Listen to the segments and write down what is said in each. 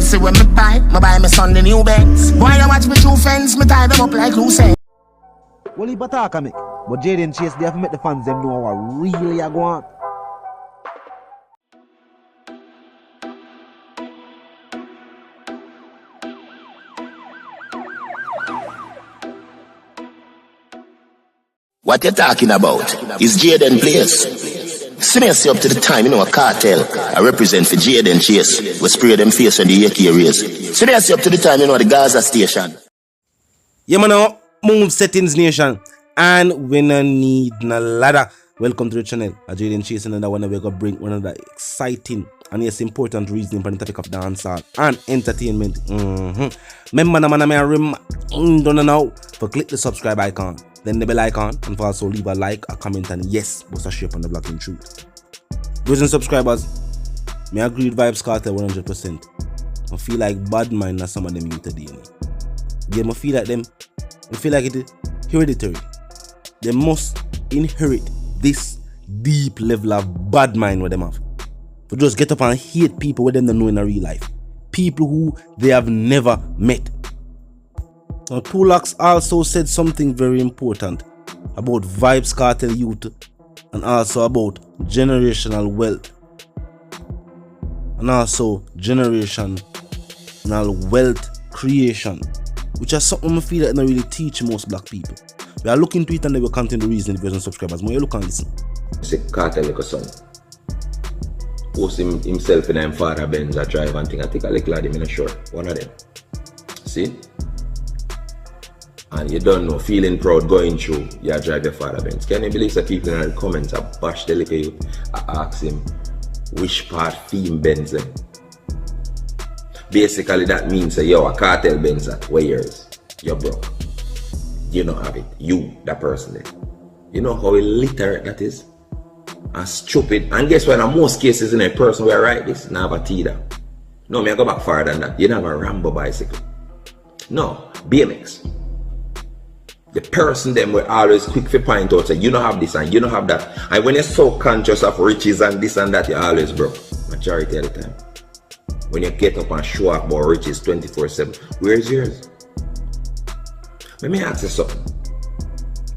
See when me buy my son the new Benz. Why you watch me two fence, me tie them up like loose ends. Well, he bataka me. But Jaden Chase, they have to make the fans them know what really are going on. What you talking about? Is Jaden Place? See me up to the time, you know, a cartel. I represent for Jaden Chase. We spray them face when the AK raise. See me up to the time, you know, the Gaza station. Yeah, man, move settings nation. And we no need no ladder. Welcome to the channel. Jaden Chase, another one we're gonna bring another exciting and yes, important reason for the topic of dancehall and entertainment. Remember, don't know for click the subscribe icon, then the bell icon, and for also leave a like, a comment, and yes, bust a share on the Black in Truth. Brothers and subscribers, me agree with Vybz Kartel 100%. I feel like bad mind as some of them you today. Yeah, I feel like them. I feel like it is hereditary. They must inherit this deep level of bad mind with them have. To just get up and hate people with them they know in a real life. People who they have never met. Now, Tulax also said something very important about Vybz Kartel youth and also about generational wealth. And also generational wealth creation. Which is something I feel that I don't really teach most black people. We are looking into it and they will continue the reason the subscribers. More you look and listen. Say Kartel like a son. Post himself and him father Benz a drive and thing. I think I like lad him in a sure. One of them. See? And you don't know, feeling proud going through, you drive your father Benz. Can you believe that people in the comments have bash the little you, ask him which part theme Benz them? Basically that means that yo, a Kartel Benz at where yours? You're broke. You don't have it. You, that person there. You know how illiterate that is? And stupid. And guess what? In most cases, in a person where I write this, now have a Tida. No, me I go back farther than that. You don't have a Rambo bicycle. No, BMX. The person them were always quick to point out, say, you don't have this and you don't have that. And when you're so conscious of riches and this and that, you're always broke. Majority of the time. When you get up and show up about riches 24/7, where's yours? Let me ask you something.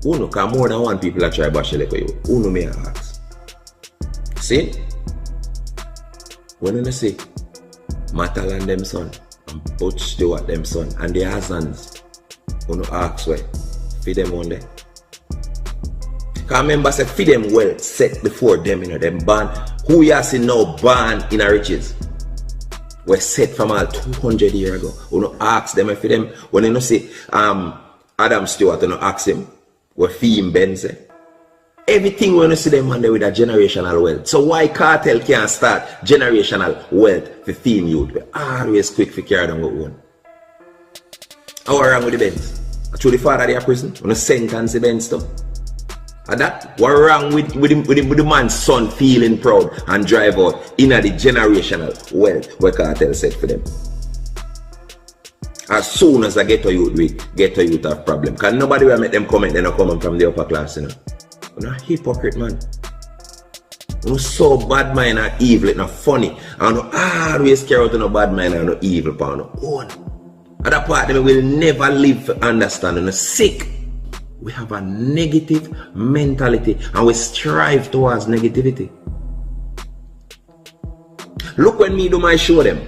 Uno, because more than one people are trying to bash like you. Uno may ask. See? When you say Matalan them son and Butch Stewart them son and the Hazans, uno ask why? Feed them one day. Because remember say feed them well set before them, you know, them born. Who you see now born in a riches? Were set from all 200 years ago. Uno ask them if them when you know say Adam Stewart, you ask him, what theme Benz. Everything when you see them man there with a generational wealth. So why Kartel can't start generational wealth for theme youth? We always quick for carry them with one. How wrong with the Benz? Actually the father of the prison, when you sentence the Benz stuff. And that what wrong with the man's son feeling proud and drive out in the generational wealth where Kartel said for them. As soon as I get to youth, we get to youth have problem. Because nobody will make them comment, they're not coming from the upper class, you know. You're not hypocrite, man. You're so bad mind and evil, it's not funny. And you always care out no bad mind and no evil power no own. At that part, they will never live to understand. You're sick. We have a negative mentality and we strive towards negativity. Look when me do my show them,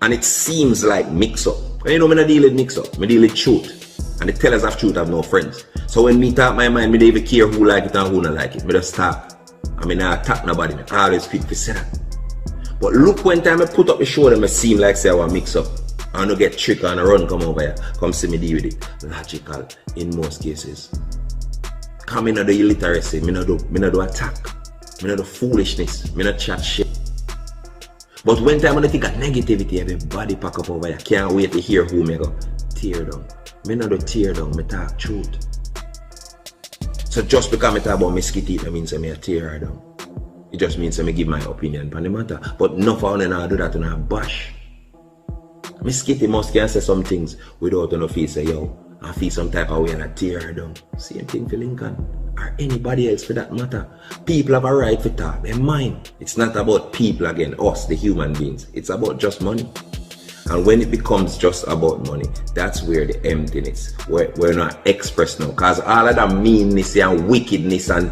and it seems like mix up. You know, I don't deal with mix up, I deal with truth. And the tellers of truth have no friends. So when me talk my mind, I don't even care who like it and who not like it. I just talk. I mean, I attack nobody. I always quick to say that. But look when time I put up the show them, it seem like say I want mix up. I don't get trick and I run come over here. Come see me deal with it. Logical in most cases. Come in the illiteracy. I don't do attack. I don't do foolishness. I don't chat shit. But when time I think of negativity, everybody pack up over here. Can't wait to hear who me go tear down. Me not do tear down, me talk truth. So just because I talk about mosquito, that means I tear her down. It just means I give my opinion on the matter. But no for I do that on a bash. Mosquito must can say some things without no feel say yo, I feel some type of way and I tear her down. Same thing for Lincoln. Or anybody else for that matter. People have a right to talk. They're mine. It's not about people again, us, the human beings. It's about just money. And when it becomes just about money, that's where the emptiness, we're not expressed now. Because all of that meanness and wickedness and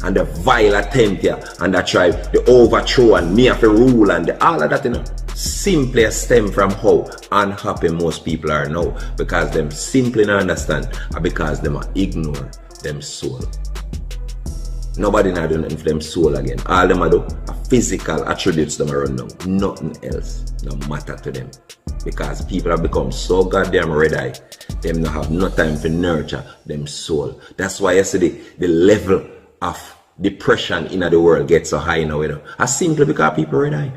the vile attempt here and that try the overthrow and me have to rule and all of that, you know, simply stem from how unhappy most people are now, because them simply not understand and because them ignore them soul. Nobody not doing nothing for them soul again. All them are do are physical attributes them around now. Nothing else no matter to them. Because people have become so goddamn red-eye, them not have no time to nurture them soul. That's why yesterday the level of depression in the world gets so high now, you know. It's simply because people red-eye.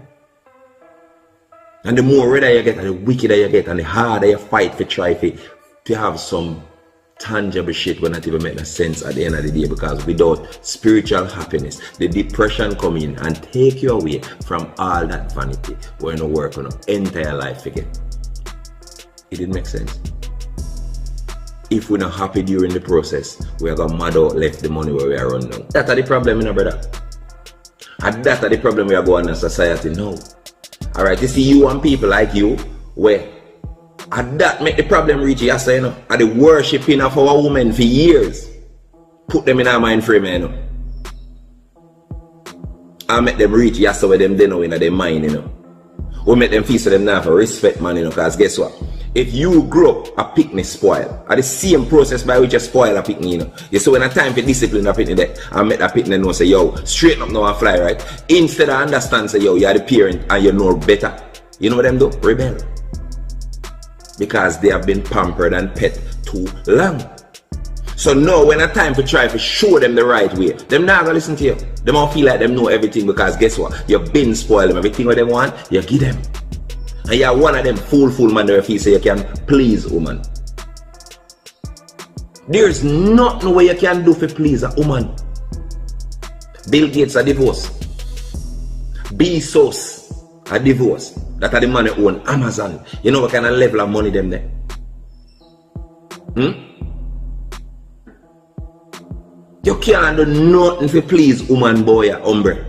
And the more red-eye you get, and the wickeder you get, and the harder you fight to try to have some tangible shit will not even make no sense at the end of the day, because without spiritual happiness, the depression come in and take you away from all that vanity where you work on your entire life again. It didn't make sense. If we're not happy during the process, we are going to mad out left the money where we are run now. That's the problem, you know, brother. And that's the problem we are going in society now. Alright, you see you and people like you, where and that make the problem reach you, you know. And the worshipping of our women for years put them in our mind frame, you know. And make them reach you, so them they know in their mind, you know. We make them feel so them now for respect, man, you know, because guess what? If you grow up a picnic spoil, at the same process by which you spoil a picnic, you know. You see when a time for discipline a picnic there, and make that picnic know say, yo, straighten up now and fly, right? Instead of understand say, yo, you're the parent and you know better. You know what them do? Rebel. Because they have been pampered and pet too long. So now when a time to try to show them the right way, them not gonna listen to you. They don't feel like them know everything, because guess what? You've been spoiled them. Everything what they want, you give them. And you're one of them fool man that feel say you can please woman. There's nothing way you can do for please a woman. Bill Gates a divorce. Bezos a divorce. That are the man who own Amazon. You know what kind of level of money them there? You can't do nothing for please woman, boy, or hombre.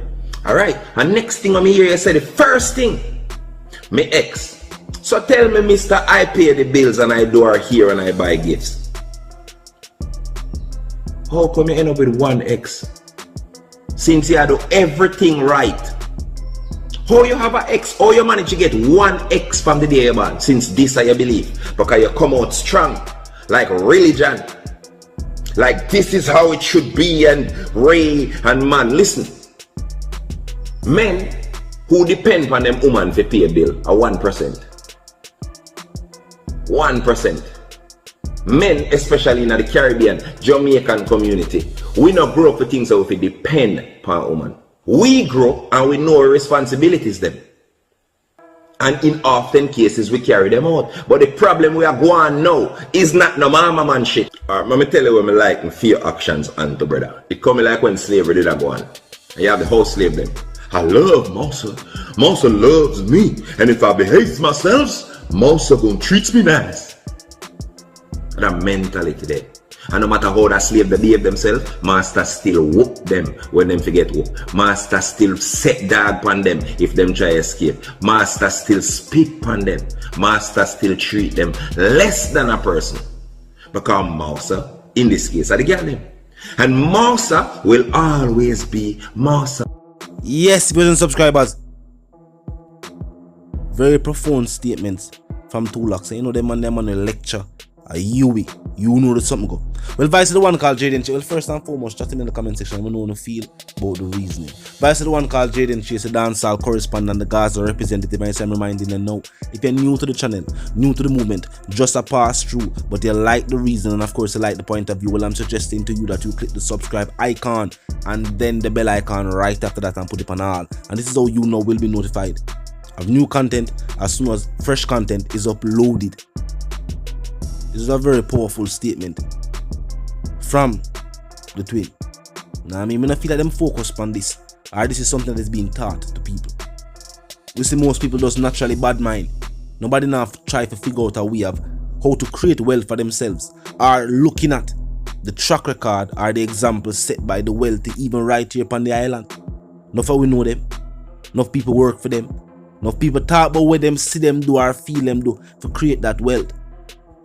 Alright? And next thing I hear you say, the first thing, my ex. So tell me, mister, I pay the bills and I do her here and I buy gifts. How come you end up with one ex? Since you do everything right. How you have an ex? How you manage to get one ex from the day you're born? Since this I believe. Because you come out strong. Like religion. Like this is how it should be, and Ray and man. Listen. Men who depend on them woman to pay a bill are 1%. 1%. Men, especially in the Caribbean, Jamaican community, we not grow up with things that we depend on woman. We grow and we know our responsibilities them. And in often cases we carry them out. But the problem we are going now is not no mama man shit. Alright, let me tell you what I like my fear actions onto brother. It come like when slavery did go on. And you have the whole slave them. I love Mousa. Mousa loves me. And if I behave myself, Mousa gonna treat me nice. That mentality there. And no matter how that slave they behave themselves, master still whoop them when them forget whoop. Master still set dog on them if them try escape. Master still spit on them. Master still treat them less than a person. Because Mousa, in this case, are the girl them. And Mousa will always be Mousa. Yes, brothers and subscribers. Very profound statements from Tulak. You know them on a lecture. A Yui, you know that something go. Well, vice to the one called Jaden. Well, first and foremost, chat in the comment section. I know how you feel about the reasoning. Vice to the one called Jaden. She is a dancehall correspondent and the Gaza representative. And I'm reminding you now, if you're new to the channel, new to the movement, just a pass through, but you like the reason and of course you like the point of view, well, I'm suggesting to you that you click the subscribe icon and then the bell icon right after that and put it on all. And this is how you know we'll be notified of new content as soon as fresh content is uploaded. This is a very powerful statement from the twin. Now, I mean, when I feel like them focused on this, or this is something that's being taught to people. We see most people just naturally bad mind. Nobody now try to figure out a way of how to create wealth for themselves, or looking at the track record or the examples set by the wealthy, even right here upon the island. Enough of we know them. Enough people work for them. Enough people talk about what them see them do or feel them do to create that wealth.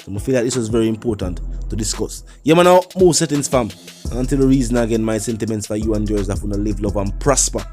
So I feel like this was very important to discuss. Yeah, man, now move settings, fam. And until the reason again, my sentiments for you and yours that want to live, love, and prosper